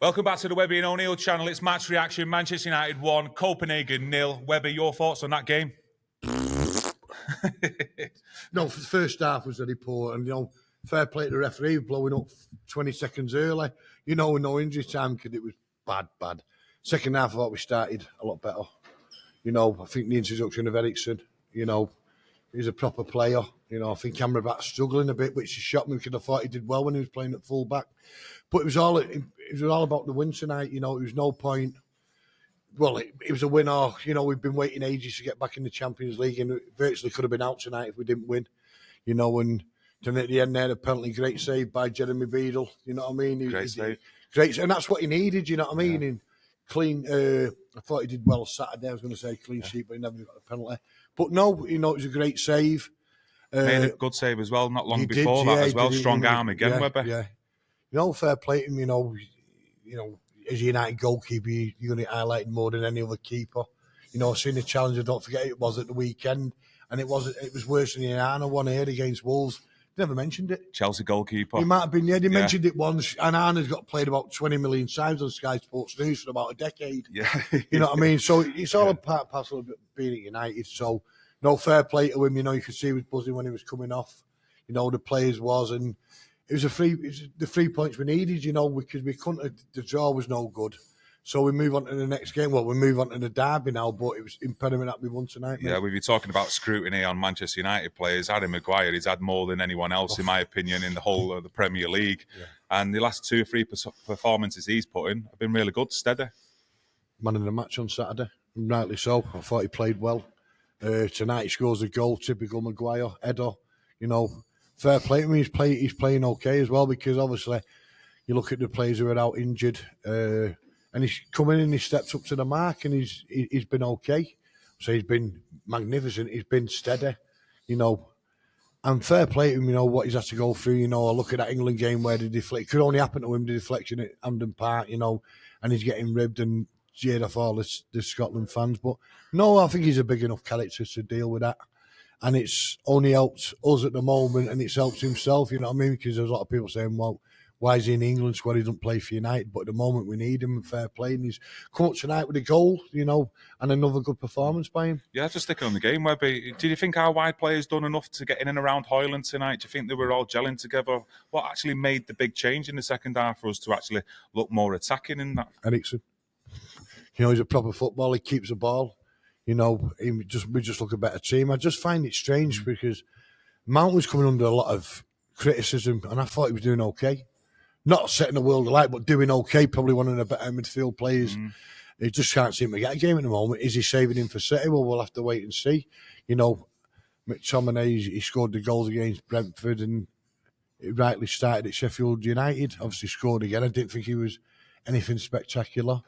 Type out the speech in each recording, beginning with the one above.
Welcome back to the Webby and O'Neill channel. It's match reaction. Manchester United 1, Copenhagen 0. Webby, your thoughts on that game? No, for the first half was very poor, and fair play to the referee blowing up 20 seconds early. With no injury time, because it was bad. Second half, I thought we started a lot better. I think the introduction of Eriksen, he's a proper player. I think Amrabat's struggling a bit, which shocked me because I thought he did well when he was playing at full back. But it was all about the win tonight. It was no point. Well, it was a win. We've been waiting ages to get back in the Champions League, and it virtually could have been out tonight if we didn't win. And then at the end there, apparently great save by Jeremy Beadle. You know what I mean? Great save. Great, and that's what he needed. You know what I mean? And clean. I thought he did well Saturday. I was going to say clean sheet, but he never got a penalty. But no, it was a great save. Made a good save as well, not long before that as well. Strong arm again, Webber. Yeah. Fair play to him. As a United goalkeeper, you're going to get highlighted more than any other keeper. Seeing the challenger, don't forget it was at the weekend, and it was worse than the Onana one here against Wolves. Never mentioned it. Chelsea goalkeeper. He might have been, they mentioned it once. Onana's got played about 20 million times on Sky Sports News for about a decade. Yeah. You know what I mean? So it's all a part and parcel of being at United. So, no, fair play to him. You could see he was buzzing when he was coming off. The players was, and it was the 3 points we needed, because we couldn't, the draw was no good. So we move on to the next game. Well, we move on to the derby now, but it was impediment that we won tonight. Yeah, we've been talking about scrutiny on Manchester United players. Harry Maguire, he's had more than anyone else, in my opinion, in the whole of the Premier League. Yeah. And the last 2 or 3 performances he's put in have been really good, steady. Man of the match on Saturday, rightly so. I thought he played well. Tonight he scores a goal, typical Maguire, header. Fair play to him. He's playing okay as well, because obviously you look at the players who are out injured, and he's come in and he stepped up to the mark, and he's been okay. So he's been magnificent. He's been steady, and fair play to him. What he's had to go through. I look at that England game where the deflection could only happen to him, the deflection at Hampden Park, and he's getting ribbed and jeered off all the Scotland fans. But no, I think he's a big enough character to deal with that. And it's only helped us at the moment, and it's helped himself, you know what I mean? Because there's a lot of people saying, well, why is he in the England squad? He doesn't play for United. But at the moment, we need him, fair play. And he's come up tonight with a goal, and another good performance by him. Yeah, just sticking on the game, Webby. Do you think our wide players done enough to get in and around Hoyland tonight? Do you think they were all gelling together? What actually made the big change in the second half for us to actually look more attacking in that? Eriksen. He's a proper footballer. He keeps the ball. We just look a better team. I just find it strange because Mount was coming under a lot of criticism, and I thought he was doing okay. Not setting the world alight, but doing okay. Probably one of the better midfield players. He just can't seem to get a game at the moment. Is he saving him for City? Well, we'll have to wait and see. McTominay, he scored the goals against Brentford, and he rightly started at Sheffield United. Obviously scored again. I didn't think he was anything spectacular.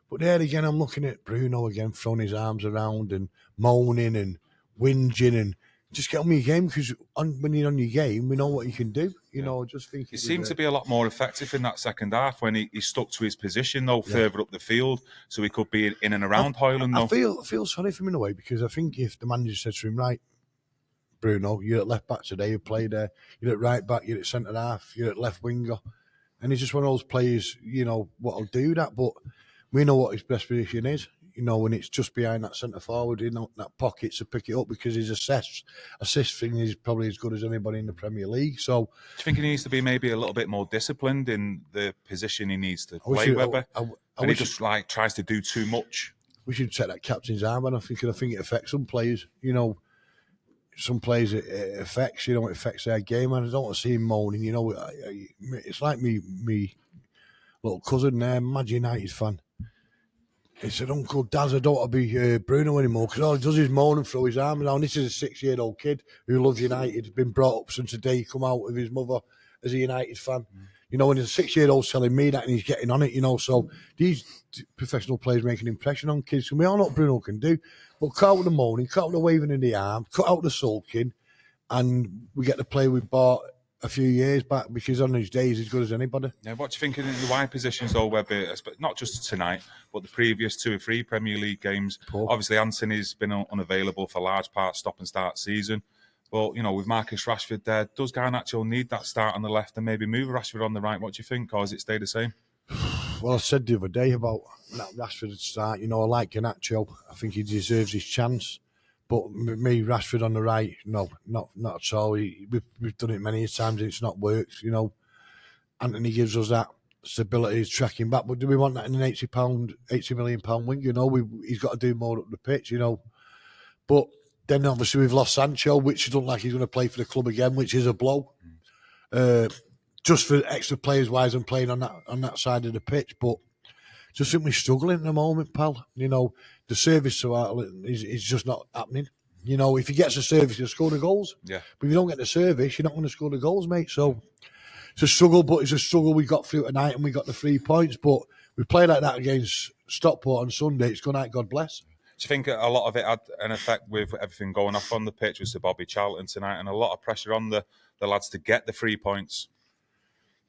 But there again, I'm looking at Bruno again, throwing his arms around and moaning and whinging, and just get on with your game, because when you're on your game, we know what you can do. I just think he seemed to be a lot more effective in that second half when he stuck to his position, though, further up the field, so he could be in and around Hoyland. I feel sorry for him in a way, because I think if the manager said to him, right, Bruno, you're at left back today, you play there, you're at right back, you're at centre half, you're at left winger, and he's just one of those players, what'll do that, but we know what his best position is, when it's just behind that centre forward, that pocket to pick it up, because his assist thing is probably as good as anybody in the Premier League. So, do you think he needs to be maybe a little bit more disciplined in the position he needs to play, Webber? And he just tries to do too much. We should take that captain's arm, and I think it affects some players. Some players it affects. It affects their game, and I don't want to see him moaning. It's like me little cousin there, mad United fan. He said, Uncle Daz, I don't want to be Bruno anymore, because all he does is moan and throw his arms down. This is a 6-year-old kid who loves United, been brought up since the day he come out with his mother as a United fan. And he's a 6-year-old telling me that, and he's getting on it, So these professional players make an impression on kids, and we all know what Bruno can do. But cut out the moaning, cut out the waving in the arm, cut out the sulking, and we get the player we bought a few years back, because on his day he's as good as anybody. Yeah, what do you think of the wide positions, though, Webby? Not just tonight, but the previous 2 or 3 Premier League games. Obviously, Anthony's been unavailable for large part, stop and start season. But, with Marcus Rashford there, does Garnacho need that start on the left and maybe move Rashford on the right? What do you think, or does it stay the same? I said the other day about that Rashford at start. You know, I like Garnacho. I think he deserves his chance. But me, Rashford on the right, no, not at all. We've done it many times and it's not worked. You know, Anthony gives us that stability, tracking back. But do we want that in an £80 million wing? You know, he's got to do more up the pitch. You know, but then obviously we've lost Sancho, which doesn't like he's going to play for the club again, which is a blow. Just for extra players wise and playing on that side of the pitch, but just think we're struggling at the moment, pal. You know, the service to Arlen is just not happening. You know, if he gets a service, he'll score the goals. Yeah. But if you don't get the service, you're not going to score the goals, mate. So it's a struggle, but it's a struggle we got through tonight and we got the 3 points. But we play like that against Stockport on Sunday. It's going out, God bless. Do you think a lot of it had an effect with everything going off on the pitch with Sir Bobby Charlton tonight and a lot of pressure on the lads to get the 3 points?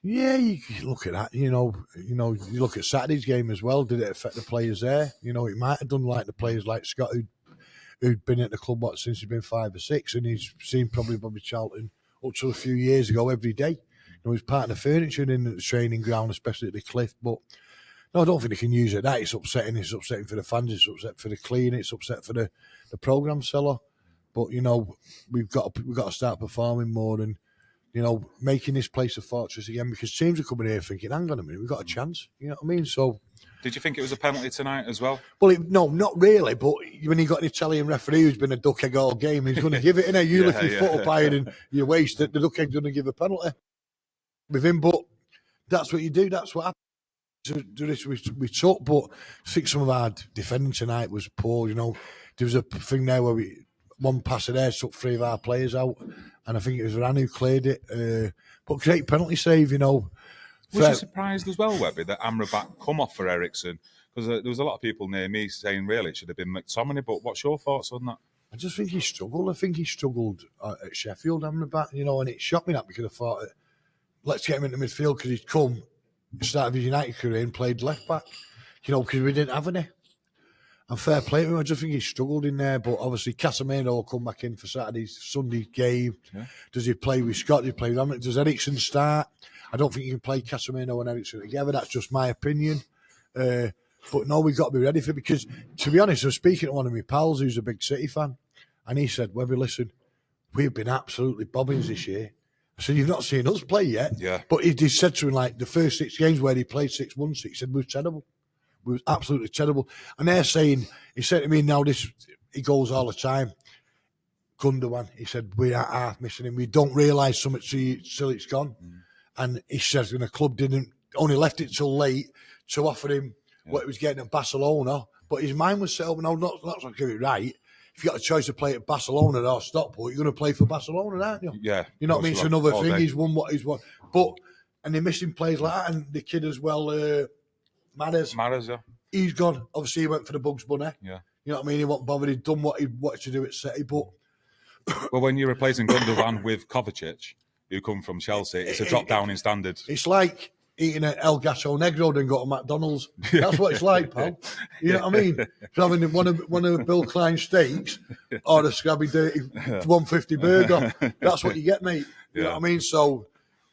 Yeah, you look at that. You know, you look at Saturday's game as well. Did it affect the players there? You know, it might have done like the players like Scott who'd been at the club since he's been 5 or 6, and he's seen probably Bobby Charlton up to a few years ago every day. You know, he's part of the furniture in the training ground, especially at the Cliff. But no, I don't think they can use it. That it's upsetting. It's upsetting for the fans. It's upsetting for the clean. It's upset for the program seller. But you know, we've got to start performing more and, you know, making this place a fortress again, because teams are coming here thinking, hang on a minute, we've got a chance. You know what I mean? So, did you think it was a penalty tonight as well? Well, no, not really. But when you got an Italian referee who's been a duckegg all game, he's going to give it. Innit? You lift your foot up higher than your waist, the duckegg's going to give a penalty with him. But that's what you do. That's what happened. Do this we took, but I think some of our defending tonight was poor. You know, there was a thing there where one passer there took 3 of our players out, and I think it was Ran who cleared it. But great penalty save, you know. Was you surprised as well, Webby, that Amrabat come off for Ericsson? Because there was a lot of people near me saying, really, it should have been McTominay. But what's your thoughts on that? I just think he struggled. I think he struggled at Sheffield, Amrabat, you know, and it shocked me that, because I thought, let's get him into midfield, because he'd come, started his United career and played left back, you know, because we didn't have any. And fair play to him. I just think he struggled in there. But obviously, Casemiro will come back in for Sunday's game. Yeah. Does he play with Scott? Does he play with Amrabat? Does Ericsson start? I don't think you can play Casemiro and Ericsson together. That's just my opinion. But no, we've got to be ready for it, because, to be honest, I was speaking to one of my pals who's a big City fan, and he said, Webby, listen, we've been absolutely bobbins this year. I said, you've not seen us play yet. Yeah. But he said to him, like, the first 6 games where he played 6-1-6, he said, we were terrible. We were absolutely terrible. And they're saying, he said to me, now he goes all the time, Gundogan, he said, we are half missing him. We don't realise so much till it's gone. And he says, the club only left it till late to offer him what he was getting at Barcelona. But his mind was set up, no, not to get it right. If you got a choice to play at Barcelona or Stockport, you're going to play for Barcelona, aren't you? Yeah. You know what I mean? It's another thing. Day. He's won what he's won. And they're missing players like that. And the kid as well, Mahrez, yeah. He's gone. Obviously, he went for the Bugs Bunny. Yeah. You know what I mean? He wasn't bothered. He'd done what he wanted to do at City. But well, when you're replacing Gundogan with Kovacic, who come from Chelsea, it's a drop down in standards. It's like eating an El Gato Negro and go to McDonald's. That's what it's like, pal. You know what I mean? Having one of Bill Klein's steaks or a scrabby dirty 150 burger. That's what you get, mate. You know what I mean? So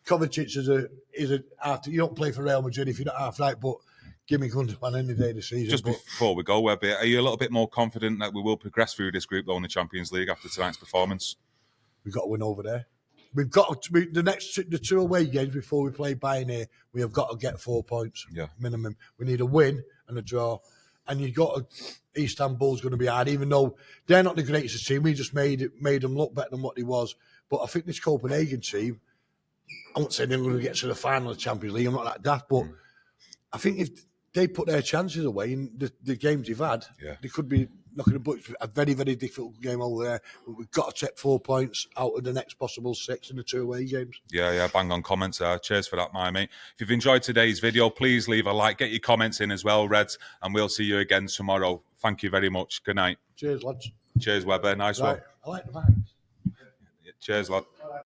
Kovacic is a after. You don't play for Real Madrid if you're not half right, but give me Gundogan any day of the season. Just before we go, Webby, are you a little bit more confident that we will progress through this group though in the Champions League after tonight's performance? We've got to win over there. We've got to the 2 away games before we play Bayern here. We have got to get 4 points minimum. We need a win and a draw, and Istanbul's going to be hard, even though they're not the greatest team. We just made them look better than what they was. But I think this Copenhagen team, I won't say they're going to get to the final of the Champions League. I'm not like that, but I think if they put their chances away in the games they've had, they could be knocking the books. A very, very difficult game over there. But we've got to take 4 points out of the next possible 6 in the 2 away games. Yeah, bang on comments there. Cheers for that, my mate. If you've enjoyed today's video, please leave a like. Get your comments in as well, Reds, and we'll see you again tomorrow. Thank you very much. Good night. Cheers, lads. Cheers, Webber. Nice one. I like the vibes. Cheers, lad.